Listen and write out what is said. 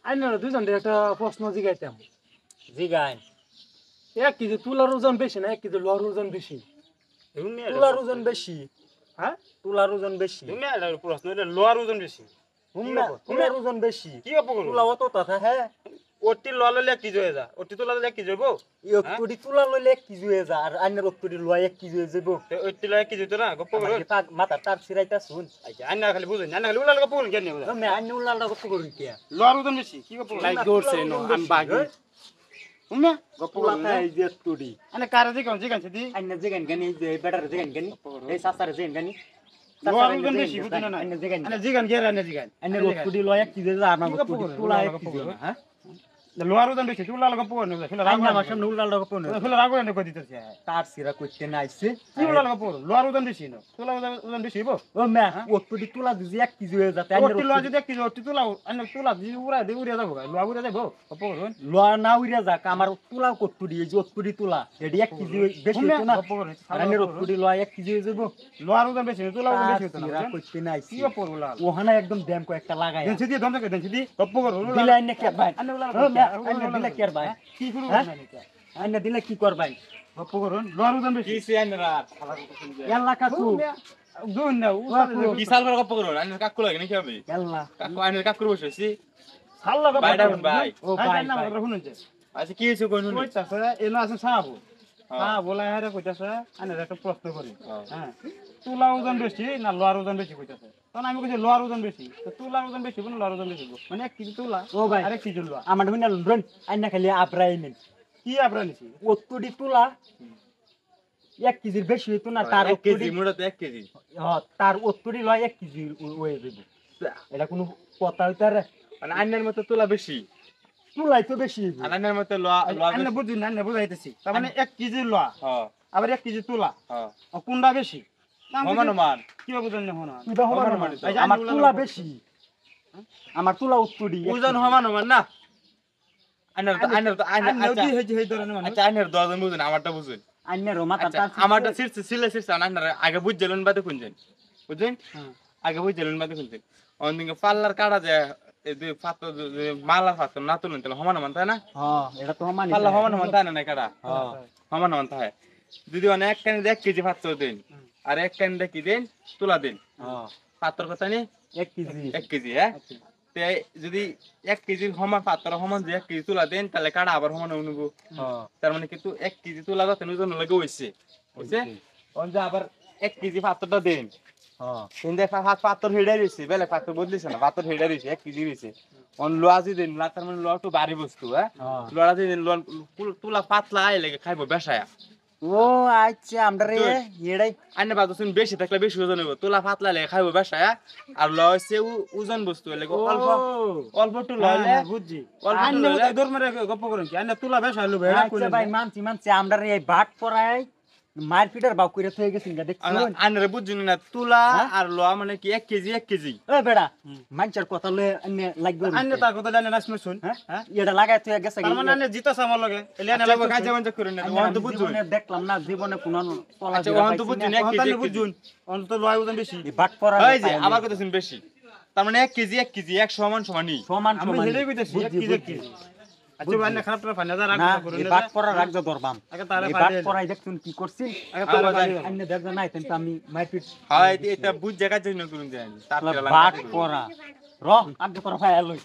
আইনা দুজন একটা প্রশ্ন জিগাইতাম। জিগাই 1 কেজি তুলার ওজন বেশি না 1 কেজি লোহার ওজন বেশি? তুলার ওজন বেশি। হ্যাঁ? তুলার ওজন বেশি। তুমি এটা প্রশ্ন এটা লোহার ওজন বেশি তুলার ওজন বেশি। কি অপকর তুলা অত কথা হ্যাঁ ওটি লোয়া লইলে 1 কেজি হয়ে যা ওটি তুলা লইলে 1 কেজি হইব একটুটি তুলা লইলে 1 কেজি হয়ে যা আর আইনের একটুটি লয় 1 কেজি হয়ে যাব। ওটি লইলে 1 কেজি তো না গপ্প করো মাথা তার সিরাইতা শুন। আচ্ছা আন্না খালি বুঝুন আন্না খালি উলাল গপ্প করুন কেন আমি আইনে উল্লালটা কত করি কি লোহার ওজন বেশি কি গপ্প লাইক করছে নো আমি বাগি। উম্মা গপ্প তুলা করুন খাই যে একটুটি আন্না কারে জিগান দি আইনে যেগান গানি যে বেটার যেগান গানি এই সাসারে যেগান গানি লোহার ওজন বেশি বুঝুন না আইনে যেগান আন্না জিগান কে আন্না জিগান আইনে একটুটি লয় 1 কেজি যা আমার একটুটি তুলা 1 কেজি না হ্যাঁ লোহার ওজন বেশি তুলা গপ্প করুন ফেলে রাগ আইনে আমার সামনে উল্লালটা কত না ফেলে রাগ করে কই দিতেছে তার সিরা কইতে না আইছে কি উলাল গপ্প করুন লোহার ওজন বেশি না তুলা ওজন বেশি হইব ও মে একটুটি তুলা যদি 1 কেজি হয়ে যাতে আইনে ওটি লোয়া যদি 1 কেজি ওটি তুলা আন্না তুলা দি উড়া দি উড়িয়া যাবো লোয়া উড়িয়া যাবো গপ্প করুন লয় না উইরা যাক আমার তুলা কটুডি এই যে অটুডি তুলা এডি 1 কেজি বেশি হইতো না গপ্প করুন আইনে অটুডি লয় 1 কেজি হয়ে যাব লোহার ওজন বেশি তুলা ওজন বেশি হতো না সিরা কইতে না আইছে কি গপ্প করুন উলাল ওখানে একদম ড্যাম কো একটা লাগায় দেনছি দি দম থেকে দেনছি দি গপ্প করুন উলাল দিলে আইনে কি ভাই আন্না উলাল আইনে দিলে কি ভাই কি করুন আইনে দিলে কি কর ভাই গপ্প করুন লোহার ওজন বেশি কিসে আইন রাত এল্লা কাকু দুন না কি সাল করে গপ্প করুন আইন কাকু লাগে নাকি হবে এল্লা কাকু আইন কাকু বসেছি সাল্লা গপ্প ভাই ডাকুন ভাই ও ভাই না কথা শুনুন যে আচ্ছা কি হইছে কোন শুনি কইতাছে এলো আছে সাহাবু বলা হারে কইতাছে আনে একটা প্রশ্ন করি হ্যাঁ তুলা ওজন বেশি না লোহার ওজন বেশি কইতাছে তখন আমি কইছি লোহার ওজন বেশি তো তুলার ওজন বেশি কোন লোহার ওজন বেশি মানে 1 কেজি তুলা ও ভাই আর 1 কেজি লোহা আমার হইনা লন্ডন আইনা খালি আপ্রাইমেন কি আপনারা নিছি অটুডি তুলা 1 কেজির বেশি হইতো না তার 1 কেজি অটুডি মোটা তো 1 কেজি তার অটুডি লয় 1 কেজি হয়ে যাব এটা কোনো কথা হইতারে মানে আইনের মতো তোলা বেশি তুলাই তো বেশি আর আইনের মতো লোয়া লোয়া আন্না বুঝুন না আন্না বুঝাইতেছি তার মানে 1 কেজি লোহা হ্যাঁ আবার 1 কেজি তুলা হ্যাঁ কোনটা বেশি সমান কি বুঝুন না হনা এটা হবার সমান মানে তো। আমার তুলা বেশি আমার তুলা অটুডি ওজন সমান না আইনের তো আইনের আচ্ছা হেই ধরনের মানে আচ্ছা আইনের দজন বুঝুন আমারটা বুঝুন আইনের মাথা আচ্ছা আমারটা সিলে আইনের আগে বুঝলেন বাদে খুঁজছেন বুঝছেন আগে বুঝলেন বাদে খুঁজছেন অন্যদিকে পাল্লার কাটা যায় এই দুই পাত্র মালার পাত্র না তুলেন তাহলে সমান তাই না হ্যাঁ এটা তো মানি পাল্লা সমান তাই না কাটা হ্যাঁ সমান তাই যদি অনেক এক কানি 1 কেজি পাত্র দেন আর এক কানি দেখি দেন তুলা দেন হ্যাঁ পাত্র কথা নেই 1 কেজি 1 কেজি হ্যাঁ তে যদি 1 কেজির সমান পাত্র সমান যে 1 কেজি তুলা দেন তাহলে কাটা আবার সমান অনুব হ্যাঁ তার মানে কিন্তু 1 কেজি তুলা যাতে ওজন লাগে হইছে বুঝছে অন যে আবার 1 কেজি পাত্রটা দেন হ্যাঁ কিন্তু পাত্র হেডা রইছে বেলে পাত্র বদলিছে না পাত্র হেডা রইছে 1 কেজি রইছে অন লোয়া যদি দেন তার মানে লোয়া তো ভারী বস্তু হ্যাঁ লোয়া যদি দেন তুলা পাতলা আই লাগে খাইবো বেশায়া ও আচ্ছা আমরা রে এড়াই আইনে বাদুন বেশি থাকলে বেশি ওজন হইব তুলা পাতলা লাগে খাইবো বেশায়া আর লোয়া হইছে ওজন বস্তু লাগে অল্প অল্প একটু লইলে বুঝছি অল্প একটু আন্না লইলে দর মেরে গপ্প করুন কি আন্না তুলা বেশ হইলো বেড়া আচ্ছা ভাই মানছি আমরা রে বাট পরাই মারপিটার বাউ করে থয়ে গেছিন গা দেখছুন আইনে বুঝুন না তুলা আর লোয়া মানে কি 1 কেজি 1 কেজি এ বেড়া মানচার কথা লয়ে আন্নে লাগবে আন্না তার কথা জানে না শুন হ্যাঁ এটা লাগাই থয়ে গেছে তার মানে আন্না জিতা সামার লগে এলে আন্না আচ্ছা কাজে মঞ্জ করেন না ওন তো বুঝুন জীবনে দেখলাম না জীবনে কোন তলা আচ্ছা ওন তো বুঝুন 1 কেজি বুঝুন অন্ত লয় ওজন বেশি বাট পরা এই যে আবার কথা শুন বেশি তার মানে 1 কেজি 1 কেজি 1 সমানই সমান আমি সমান হেলে কইতেছি 1 কেজি আচ্ছা আন্না খারাপ না ফানা যা রাখ না করুন এই বাট পরা রাখ যা দরবাম আগে তারে এই বাট ফাইল পরাই দেখছুন কি করছিস আগে তারে ফাইল আন্নে দেখ নাই তেন আমি মারপিট হয় এটা বুঝ জায়গা জন্য করুন যায় তার বাট পরা র আগে পরা ফাইল লই